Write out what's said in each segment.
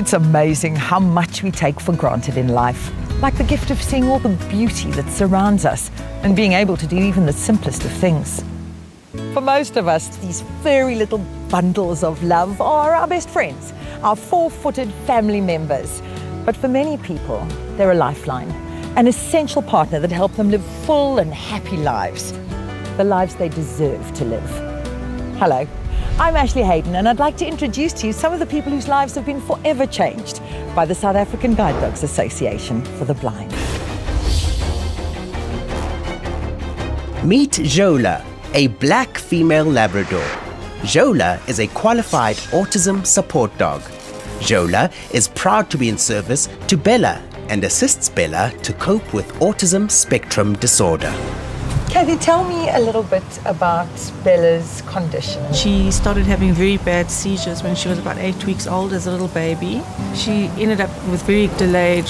It's amazing how much we take for granted in life, like the gift of seeing all the beauty that surrounds us and being able to do even the simplest of things. For most of us, these furry little bundles of love are our best friends, our four-footed family members. But for many people, they're a lifeline, an essential partner that helps them live full and happy lives, the lives they deserve to live. Hello, I'm Ashley Hayden, and I'd like to introduce to you some of the people whose lives have been forever changed by the South African Guide Dogs Association for the Blind. Meet Jola, a black female Labrador. Jola is a qualified autism support dog. Jola is proud to be in service to Bella and assists Bella to cope with autism spectrum disorder. Kathy, tell me a little bit about Bella's condition. She started having very bad seizures when she was about 8 weeks old as a little baby. She ended up with very delayed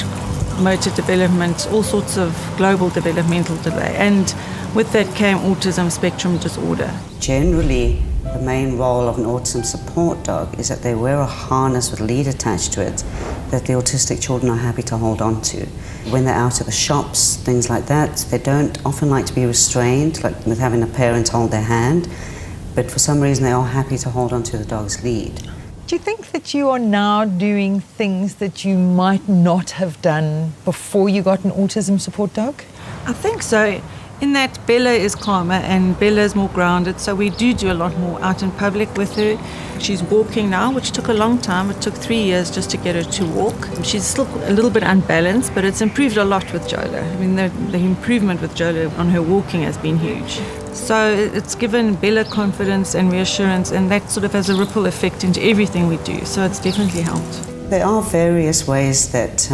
motor development, all sorts of global developmental delay, and with that came autism spectrum disorder. Generally, the main role of an autism support dog is that they wear a harness with a lead attached to it that the autistic children are happy to hold on to. When they're out at the shops, things like that, they don't often like to be restrained, like with having a parent hold their hand, but for some reason they are happy to hold on to the dog's lead. Do you think that you are now doing things that you might not have done before you got an autism support dog? I think so. In that Bella is calmer and Bella is more grounded, so we do a lot more out in public with her. She's walking now, which took a long time. It took 3 years just to get her to walk. She's still a little bit unbalanced, but it's improved a lot with Jola. I mean, the improvement with Jola on her walking has been huge. So it's given Bella confidence and reassurance, and that sort of has a ripple effect into everything we do. So it's definitely helped. There are various ways that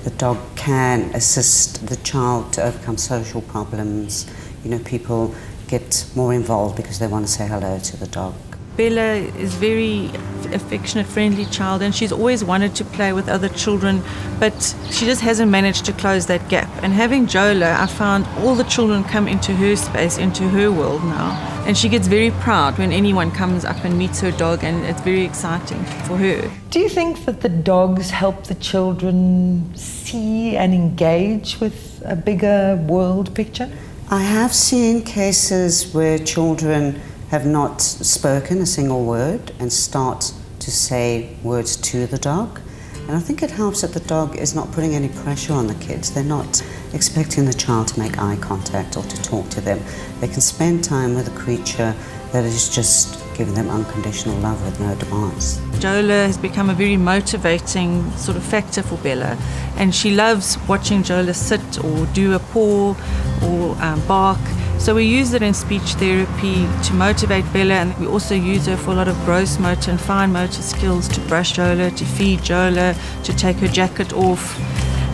the dog can assist the child to overcome social problems. You know, people get more involved because they want to say hello to the dog. Bella is very affectionate, friendly child, and she's always wanted to play with other children, but she just hasn't managed to close that gap. And having Jola, I found all the children come into her space, into her world now, and she gets very proud when anyone comes up and meets her dog, and it's very exciting for her. Do you think that the dogs help the children see and engage with a bigger world picture? I have seen cases where children have not spoken a single word and start to say words to the dog. And I think it helps that the dog is not putting any pressure on the kids. They're not expecting the child to make eye contact or to talk to them. They can spend time with a creature that is just giving them unconditional love with no demands. Jola has become a very motivating sort of factor for Bella, and she loves watching Jola sit or do a paw or bark. So we use it in speech therapy to motivate Bella, and we also use her for a lot of gross motor and fine motor skills, to brush Jola, to feed Jola, to take her jacket off.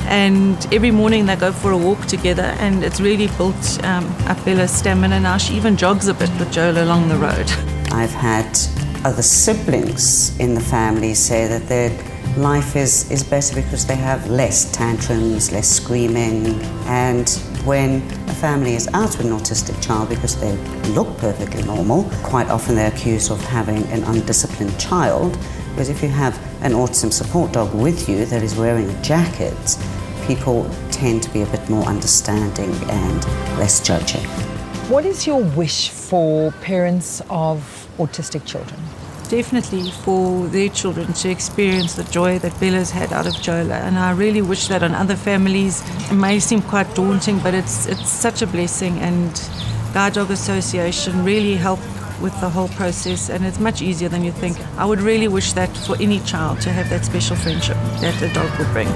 And every morning they go for a walk together, and it's really built up Bella's stamina now. She even jogs a bit with Jola along the road. I've had other siblings in the family say that their life is better because they have less tantrums, less screaming, and when a family is out with an autistic child because they look perfectly normal, quite often they're accused of having an undisciplined child. Whereas if you have an autism support dog with you that is wearing a jacket, people tend to be a bit more understanding and less judging. What is your wish for parents of autistic children? Definitely for their children to experience the joy that Bella's had out of Jola, and I really wish that on other families. It may seem quite daunting, but it's such a blessing, and Guide Dog Association really help with the whole process, and it's much easier than you think. I would really wish that for any child to have that special friendship that a dog would bring.